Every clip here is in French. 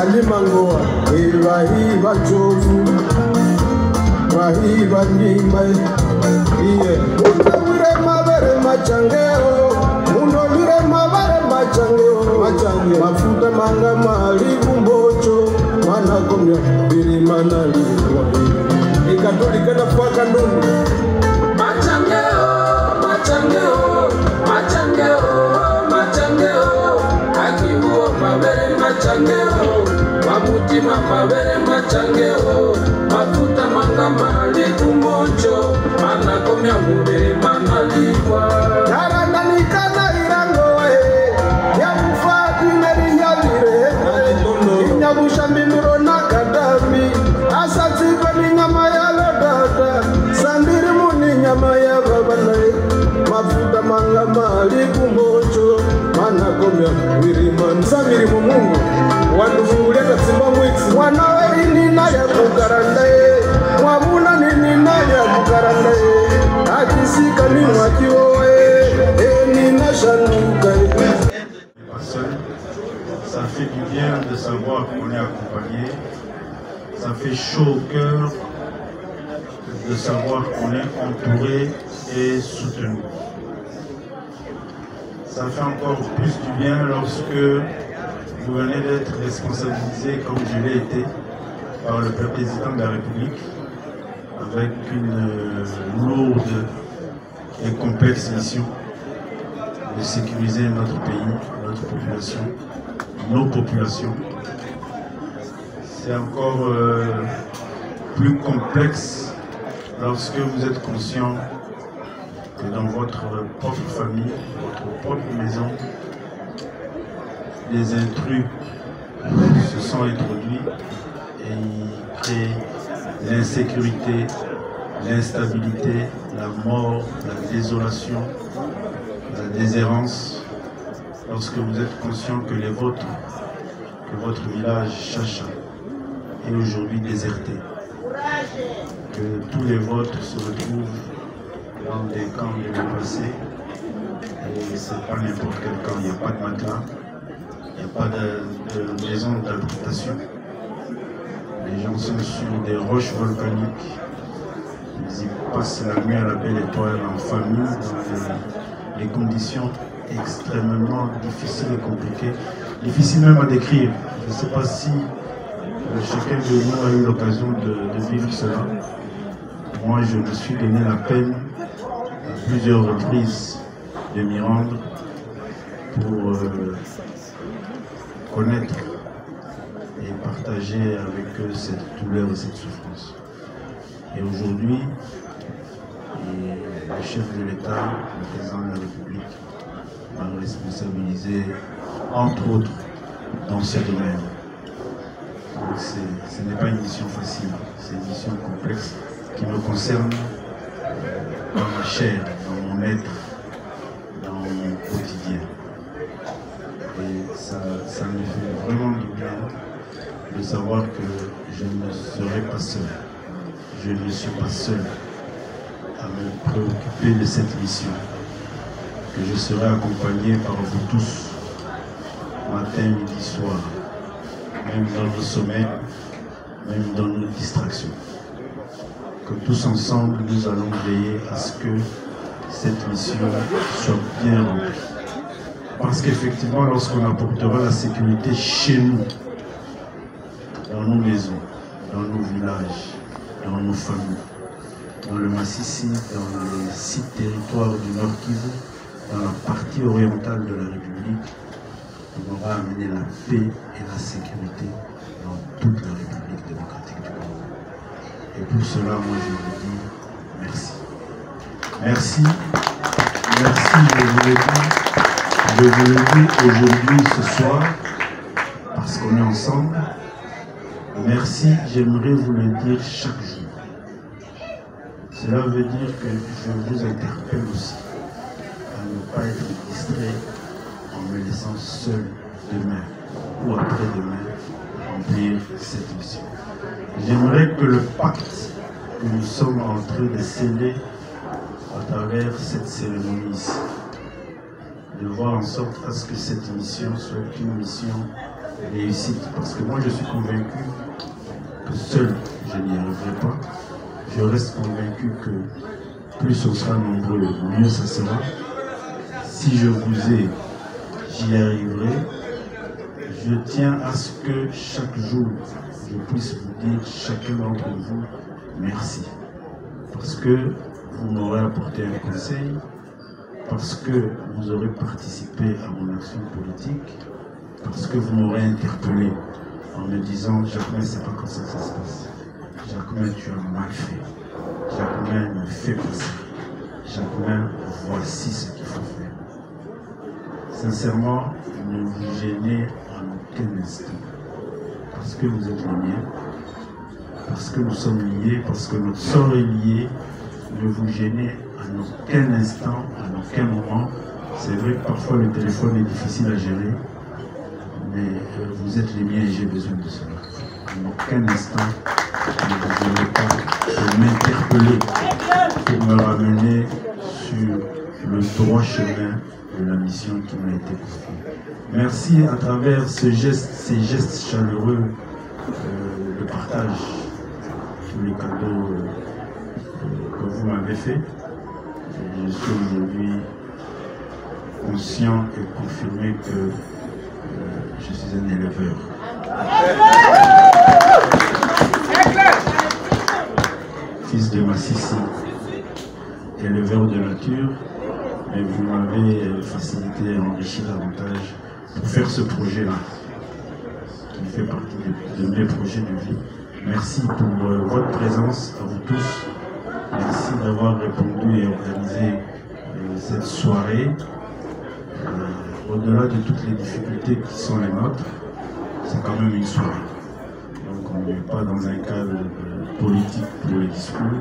Alimangoa, Iva Jovu, Wahiva Nimba, Mundavire Mavere Machangeo, Mundavire Mavere Machangeo, Mafuta Manga Mali Kumbocho, Manakomia, Birimana Liwa, Ikatolika na Faka Nungu. Machangeo, Akiwo Mavere Machangeo, Mamutima Mavere Machangeo, Mafuta Manga Mali Kumbocho, Manakomia Birimana Liwa. Yarananikana Irangoe, Yamufati Nerinyadire, Inyabushamimuro Nakadami, Asatipa Ninyamaya Lodata, Sandiri Muninyamaya Babanai, Mafuta Manga Mali Kumbocho, Manakomia Birimana Samiri Mungu, Wandufungulia Simba Mwiksi, Wanawe Nina ya Bukarandae, Wamuna Nina ya Bukarandae, Akisika ni Mwakioe, Nina Shanukai. Ça fait du bien de savoir qu'on est accompagné. Ça fait chaud au cœur de savoir qu'on est entouré et soutenu. Ça fait encore plus du bien lorsque vous venez d'être responsabilisé, comme je l'ai été, par le président de la République, avec une lourde et complexe mission de sécuriser notre pays, notre population, nos populations. C'est encore plus complexe lorsque vous êtes conscient que dans votre propre famille, votre propre maison, des intrus se sont introduits et ils créent l'insécurité, l'instabilité, la mort, la désolation, la déshérence. Lorsque vous êtes conscient que les vôtres, que votre village Chacha est aujourd'hui déserté, que tous les vôtres se retrouvent dans des camps de passé, et ce n'est pas n'importe quel camp, il n'y a pas de matelas, il n'y a pas de maison d'habitation. Les gens sont sur des roches volcaniques, ils y passent la nuit à la belle étoile en famille, dans des conditions extrêmement difficiles et compliquées, difficiles même à décrire. Je ne sais pas si chacun de nous a eu l'occasion de vivre cela. Moi, je me suis donné la peine à plusieurs reprises de m'y rendre pour connaître et partager avec eux cette douleur et cette souffrance. Et aujourd'hui, le chef de l'État, le président de la République, m'a responsabilisé, entre autres, dans ce domaine. Donc ce n'est pas une mission facile, c'est une mission complexe qui me concerne dans ma chair, dans mon être, dans mon quotidien. Et ça me fait vraiment du bien de savoir que je ne serai pas seul. Je ne suis pas seul à me préoccuper de cette mission. Que je serai accompagné par vous tous, matin, midi, soir, même dans nos sommeils, même dans nos distractions. Que tous ensemble, nous allons veiller à ce que cette mission soit bien remplie. Parce qu'effectivement, lorsqu'on apportera la sécurité chez nous, dans nos maisons, dans nos villages, dans nos familles, dans le Massissi, dans les 6 territoires du Nord Kivu, dans la partie orientale de la République, on aura amené la paix et la sécurité dans toute la République démocratique du Congo. Et pour cela, moi je vous dis merci. Merci, merci, je vous le dis aujourd'hui, ce soir, parce qu'on est ensemble. Merci, j'aimerais vous le dire chaque jour. Cela veut dire que je vous interpelle aussi à ne pas être distrait en me laissant seul demain ou après-demain remplir cette mission. J'aimerais que le pacte que nous sommes en train de sceller à travers cette cérémonie ici, de voir en sorte à ce que cette mission soit une mission réussite. Parce que moi, je suis convaincu que seul, je n'y arriverai pas. Je reste convaincu que plus on sera nombreux, mieux ça sera. Si je vous ai, j'y arriverai. Je tiens à ce que chaque jour, je puisse vous dire, chacun d'entre vous, merci. Parce que vous m'aurez apporté un conseil, parce que vous aurez participé à mon action politique, parce que vous m'aurez interpellé en me disant, Jacquemin, c'est pas comme ça que ça se passe. Jacquemin, tu as mal fait. Jacquemin, me fait passer. Jacquemin, voici ce qu'il faut faire. Sincèrement, ne vous gênez en aucun instant. Parce que vous êtes les miens, parce que nous sommes liés, parce que notre sort est lié. Ne vous gênez en aucun instant, en aucun moment. C'est vrai que parfois le téléphone est difficile à gérer, mais vous êtes les miens et j'ai besoin de cela. En aucun instant, ne vous gênez pas de m'interpeller pour me ramener sur le droit chemin de la mission qui m'a été confiée. Merci à travers ces gestes chaleureux, le partage, tous les cadeaux que vous m'avez fait. Je suis aujourd'hui conscient et confirmé que je suis un éleveur. Fils de Massissi, éleveur de nature, mais vous m'avez facilité et enrichi davantage pour faire ce projet-là, qui fait partie de mes projets de vie. Merci pour votre présence à vous tous. Merci d'avoir répondu et organisé cette soirée. Au-delà de toutes les difficultés qui sont les nôtres, c'est quand même une soirée. Donc on n'est pas dans un cadre politique pour les discours.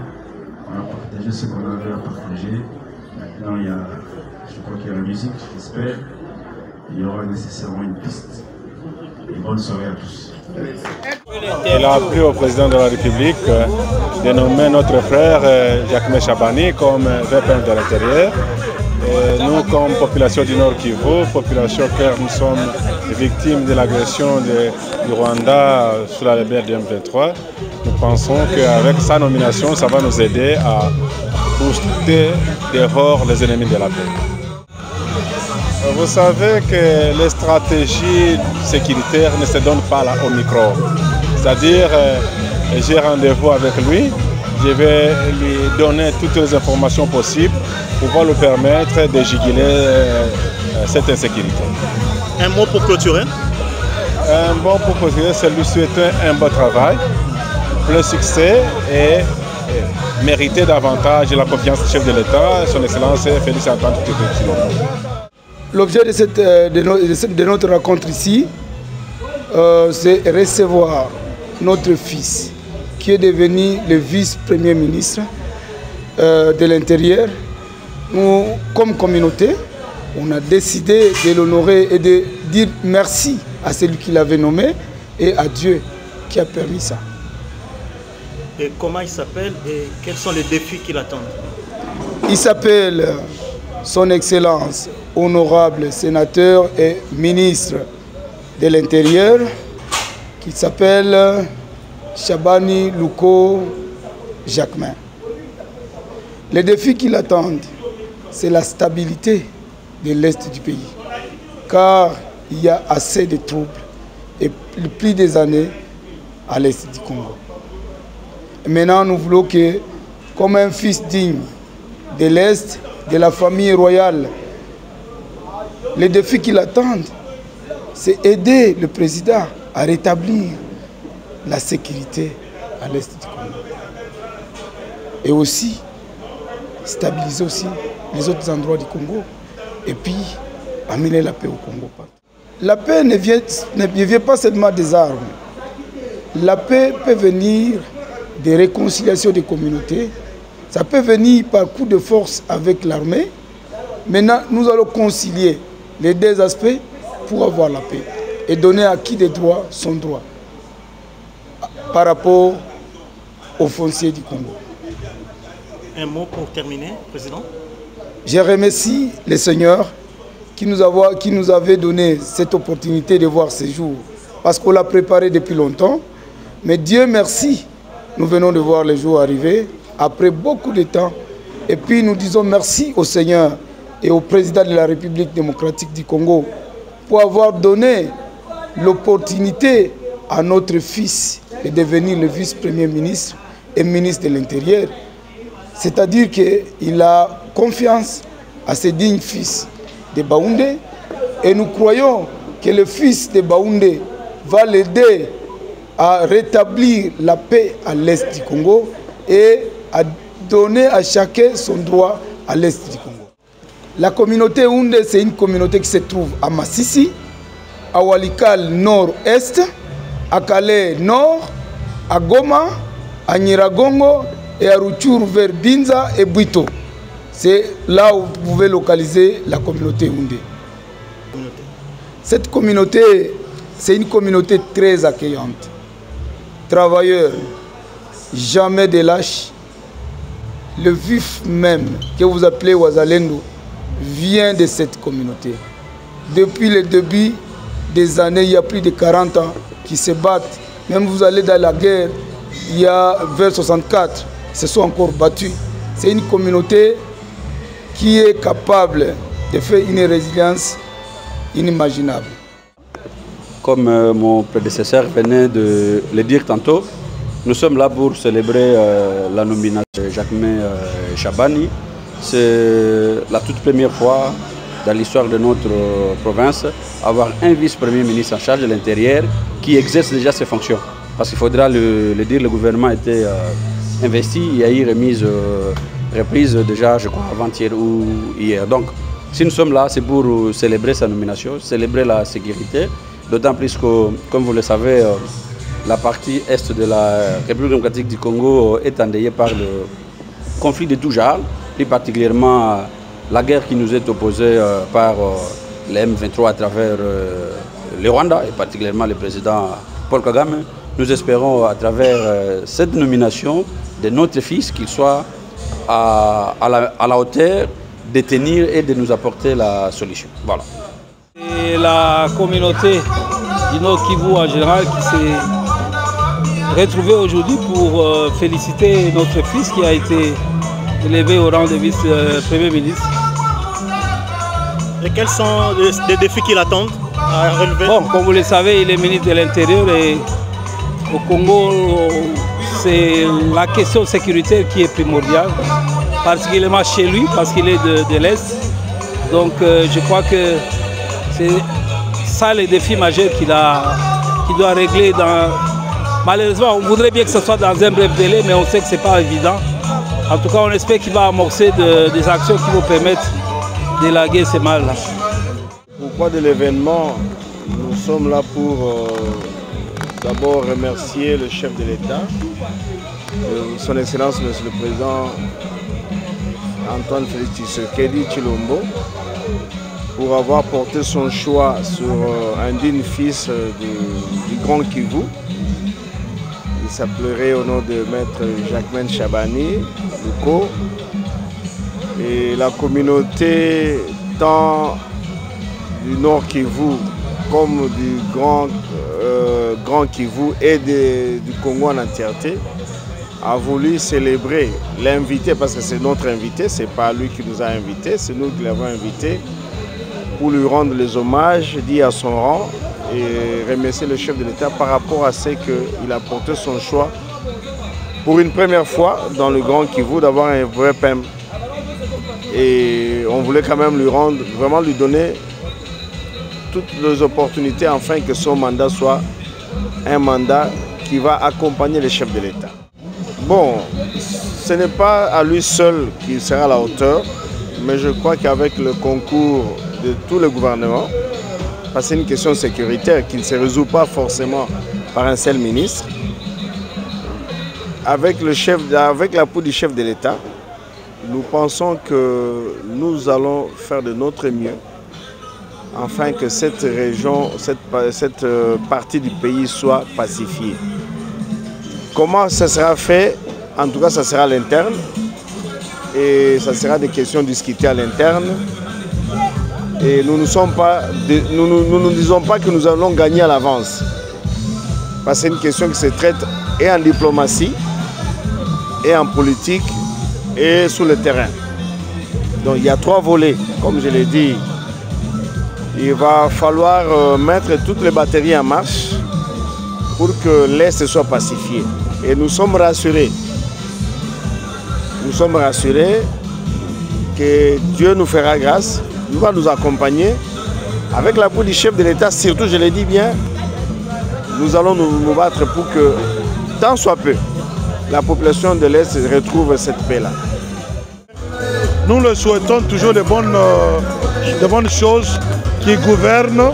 On a partagé ce qu'on avait à partager. Maintenant, je crois qu'il y a la musique, j'espère. Il y aura nécessairement une piste. Et bonne soirée à tous. Il a appris au président de la République de nommer notre frère Jacquemin Chabani comme VPN de l'intérieur. Nous, comme population du Nord Kivu, population que nous sommes victimes de l'agression du Rwanda sous la rebelle de M23, nous pensons qu'avec sa nomination, ça va nous aider à booster dehors les ennemis de la paix. Vous savez que les stratégies sécuritaires ne se donnent pas là au micro. C'est-à-dire, j'ai rendez-vous avec lui, je vais lui donner toutes les informations possibles pour pouvoir lui permettre de juguler cette insécurité. Un mot pour clôturer? Un mot pour clôturer, c'est lui souhaiter un bon travail, plein succès et mériter davantage la confiance du chef de l'État, son Excellence Félix Antoine Tshisekedi. L'objet de notre rencontre ici, c'est recevoir notre fils, qui est devenu le vice-premier ministre de l'Intérieur. Nous, comme communauté, on a décidé de l'honorer et de dire merci à celui qui l'avait nommé et à Dieu qui a permis ça. Et comment il s'appelle et quels sont les défis qui l'attendent? Il s'appelle Son Excellence, honorable sénateur et ministre de l'Intérieur, qui s'appelle Chabani Louko Jacquemin. Les défis qui l'attendent, c'est la stabilité de l'Est du pays, car il y a assez de troubles et depuis des années à l'Est du Congo. Et maintenant, nous voulons que, comme un fils digne de l'Est, de la famille royale, les défis qui l'attendent, c'est aider le président à rétablir la sécurité à l'Est du Congo. Et aussi, stabiliser aussi les autres endroits du Congo. Et puis, amener la paix au Congo. La paix ne vient pas seulement des armes. La paix peut venir des réconciliations des communautés. Ça peut venir par coup de force avec l'armée. Maintenant, nous allons concilier les deux aspects pour avoir la paix et donner à qui des droits son droit par rapport aux fonciers du Congo. Un mot pour terminer, Président? Je remercie les seigneurs qui nous avaient donné cette opportunité de voir ces jours parce qu'on l'a préparé depuis longtemps. Mais Dieu merci, nous venons de voir les jours arriver, après beaucoup de temps. Et puis nous disons merci au Seigneur et au président de la République démocratique du Congo pour avoir donné l'opportunité à notre fils de devenir le vice-premier ministre et ministre de l'Intérieur. C'est-à-dire qu'il a confiance à ses dignes fils de Baoundé et nous croyons que le fils de Baoundé va l'aider à rétablir la paix à l'est du Congo et à donner à chacun son droit à l'est du Congo. La communauté Houndé, c'est une communauté qui se trouve à Massissi, à Walikale nord-est, à Calais nord, à Goma, à Nyiragongo et à Rutshuru vers Binza et Bwito. C'est là où vous pouvez localiser la communauté Houndé. Cette communauté, c'est une communauté très accueillante. Travailleurs, jamais de lâches. Le vif même que vous appelez Wazalendo vient de cette communauté. Depuis le début des années, il y a plus de 40 ans qui se battent. Même vous allez dans la guerre, il y a vers 64, ils se sont encore battus. C'est une communauté qui est capable de faire une résilience inimaginable. Comme mon prédécesseur venait de le dire tantôt, nous sommes là pour célébrer la nomination de Jacquemain Chabani. C'est la toute première fois dans l'histoire de notre province avoir un vice-premier ministre en charge de l'Intérieur qui exerce déjà ses fonctions. Parce qu'il faudra le dire, le gouvernement a été investi, il y a eu reprise déjà, je crois, avant-hier ou hier. Donc, si nous sommes là, c'est pour célébrer sa nomination, célébrer la sécurité. D'autant plus que, comme vous le savez, la partie est de la République démocratique du Congo est endeuillée par le conflit de tout genre, plus particulièrement la guerre qui nous est opposée par les M23 à travers le Rwanda et particulièrement le président Paul Kagame. Nous espérons à travers cette nomination de notre fils qu'il soit à la hauteur de tenir et de nous apporter la solution. Voilà. Et la communauté du Nord Kivu en général qui s'est retrouvée aujourd'hui pour féliciter notre fils qui a été élevé au rang de vice-premier ministre. Et quels sont les défis qui l'attendent à relever? Bon, comme vous le savez, il est ministre de l'Intérieur et au Congo, c'est la question sécuritaire qui est primordiale, particulièrement chez lui parce qu'il est de l'Est. Donc je crois que c'est ça les défis majeurs qu'il doit régler. Malheureusement, on voudrait bien que ce soit dans un bref délai, mais on sait que ce n'est pas évident. En tout cas, on espère qu'il va amorcer des actions qui vont permettre d'élaguer ces mal-là. Pourquoi de l'événement? Nous sommes là pour d'abord remercier le chef de l'État, son Excellence, Monsieur le Président Antoine Félix Tshisekedi Tshilombo, pour avoir porté son choix sur un digne fils du Grand Kivu. Il s'appellerait au nom de Maître Jacquemain Chabani, Luko. Et la communauté tant du Nord Kivu comme du Grand Kivu et du Congo en entièreté a voulu célébrer l'invité, parce que c'est notre invité, ce n'est pas lui qui nous a invités, c'est nous qui l'avons invité, pour lui rendre les hommages dits à son rang et remercier le chef de l'État par rapport à ce qu'il a porté son choix pour une première fois dans le Grand Kivu d'avoir un vrai PEM. Et on voulait quand même lui rendre, vraiment lui donner toutes les opportunités afin que son mandat soit un mandat qui va accompagner les chefs de l'État. Bon, ce n'est pas à lui seul qu'il sera à la hauteur, mais je crois qu'avec le concours de tout le gouvernement, parce que c'est une question sécuritaire qui ne se résout pas forcément par un seul ministre, avec l'appui du chef de l'État, nous pensons que nous allons faire de notre mieux afin que cette région, cette partie du pays soit pacifiée. Comment ça sera fait? En tout cas, ça sera à l'interne et ça sera des questions discutées à l'interne. Et nous ne disons pas que nous allons gagner à l'avance. Parce que c'est une question qui se traite et en diplomatie, et en politique, et sur le terrain. Donc il y a 3 volets, comme je l'ai dit. Il va falloir mettre toutes les batteries en marche pour que l'Est soit pacifié. Et nous sommes rassurés. Nous sommes rassurés que Dieu nous fera grâce, il va nous accompagner. Avec l'appui du chef de l'État, surtout, je l'ai dit bien, nous allons nous battre pour que, tant soit peu, la population de l'Est retrouve cette paix-là. Nous le souhaitons toujours de bonnes choses qui gouvernent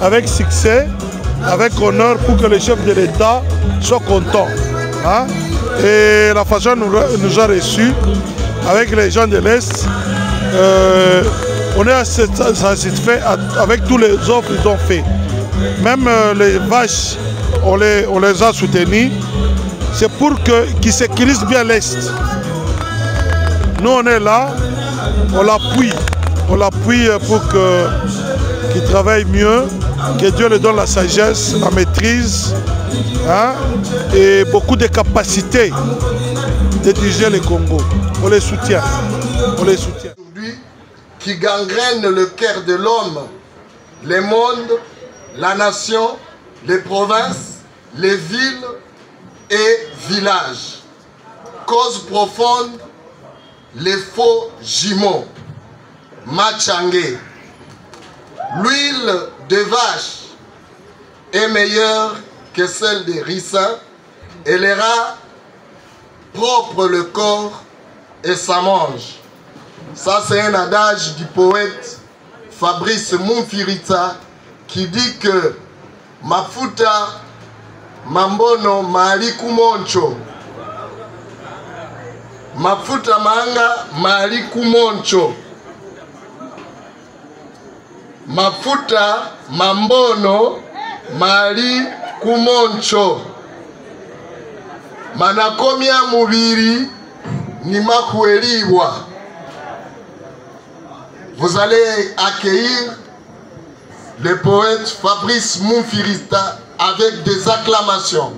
avec succès, avec honneur, pour que le chef de l'État soit content. Hein? Et la façon dont nous a reçus avec les gens de l'Est, on est satisfait avec tous les offres qu'ils ont fait. Même les vaches, on les a soutenus. C'est pour qu'ils sécurisent bien l'Est. Nous, on est là, on l'appuie pour qu'il travaille mieux, que Dieu lui donne la sagesse, la maîtrise, hein, et beaucoup de capacités de diriger le Congo. On les soutient. Aujourd'hui, qui gangrène le cœur de l'homme, les mondes, la nation, les provinces, les villes et villages. Cause profonde, les faux jumeaux, Machangé. L'huile de vache est meilleure que celle des ricins et les rats propre le corps et ça mange. Ça, c'est un adage du poète Fabrice Mumfirita qui dit que Mafuta Mambono Mali Kumoncho. Mafuta Manga Mali Kumoncho. Mafuta Mambono Mali Kumoncho. Manakomia Mubiri ni makueliwa. Vous allez accueillir le poète Fabrice Mumfirita avec des acclamations.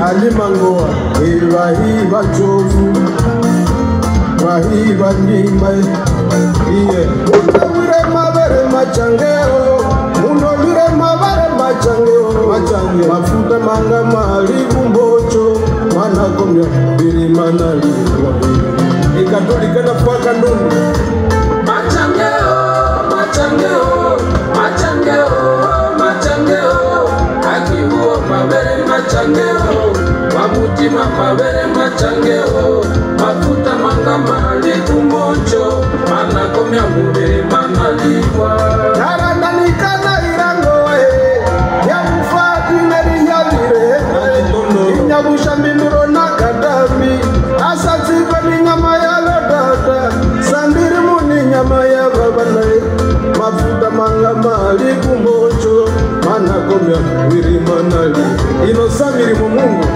Alimangoa, Wahiba Chofu, Wahiba Nimai, Mure Mavere Machangeo, Munolure Mavere Machangeo, Mafuta Manga Mali Kumbocho, Manakomia, Biri Manali, Ikatolika na Paka Nungu. Machangeo, Machangeo, Machangeo, Machangeo, Akiwo Mavere Machangeo. Mamutima mabere machangeo, mafuta manga mali kumoncho, manakomia mure manaliwa. Narandani kana irangoe, ya mufati neri yavire, inyabusha mbinduro na kadami, asati kani nyama ya lodata, sandiri muni nyama ya babanae, mafuta manga mali kumoncho, manakomia mure manali. Inosamiri mumungu.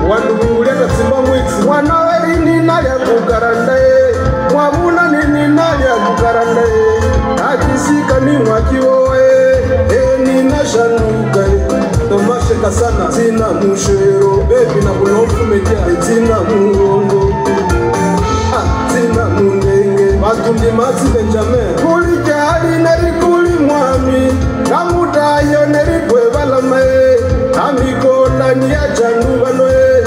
Wandukuleta simba mwiksi Wanaweri ninali ya kukarandae Mwabuna ninali ya kukarandae Akisika ni mwakiwoe Nina shanuka Tomashe kasana Zina mushero Baby na kunofu mekia Zina muongo Zina munenge Matundi mazi Benjamin Kulike nerikuli mwami Namutayo nerikwe balame Amikolani ya jangu banoe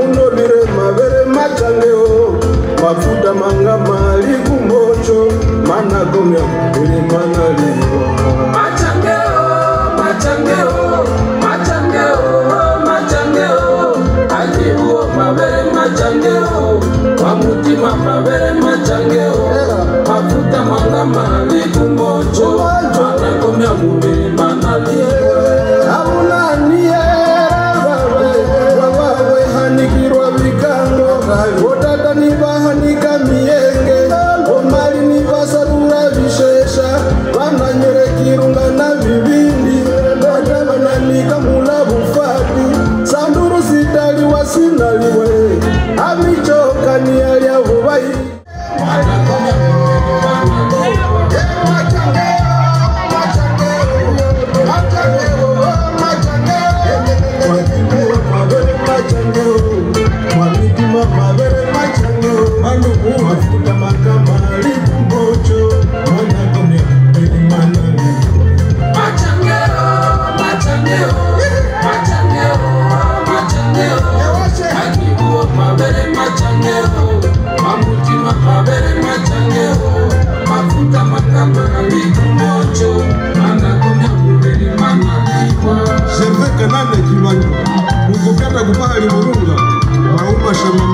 Unolire mabere machangeo Mafuta manga mali kumbocho Mana gomya ili mana liwa Machangeo, machangeo, machangeo, machangeo Akibuo mabere machangeo Wamutima mabere machangeo Mafuta manga mali kumbocho Mana gomya ili mana liwa Amuna niye Wawawe hanikirwa vikango Otata nibahanika mienge Omali nibasarura vishesha Vananyere kirunga na vivindi Bata vananika mula bufati Sanduru sitali wasinaliwe Amichoka ni alia huwai Mafuta makama likumbocho Managome ili manani Machangeo, machangeo, machangeo, machangeo Akibuo mabere machangeo Mamutima mabere machangeo Mafuta makama likumbocho Managome ili manani Serve kanane kiwanyo Mukukata kupahali murunga Wauma shama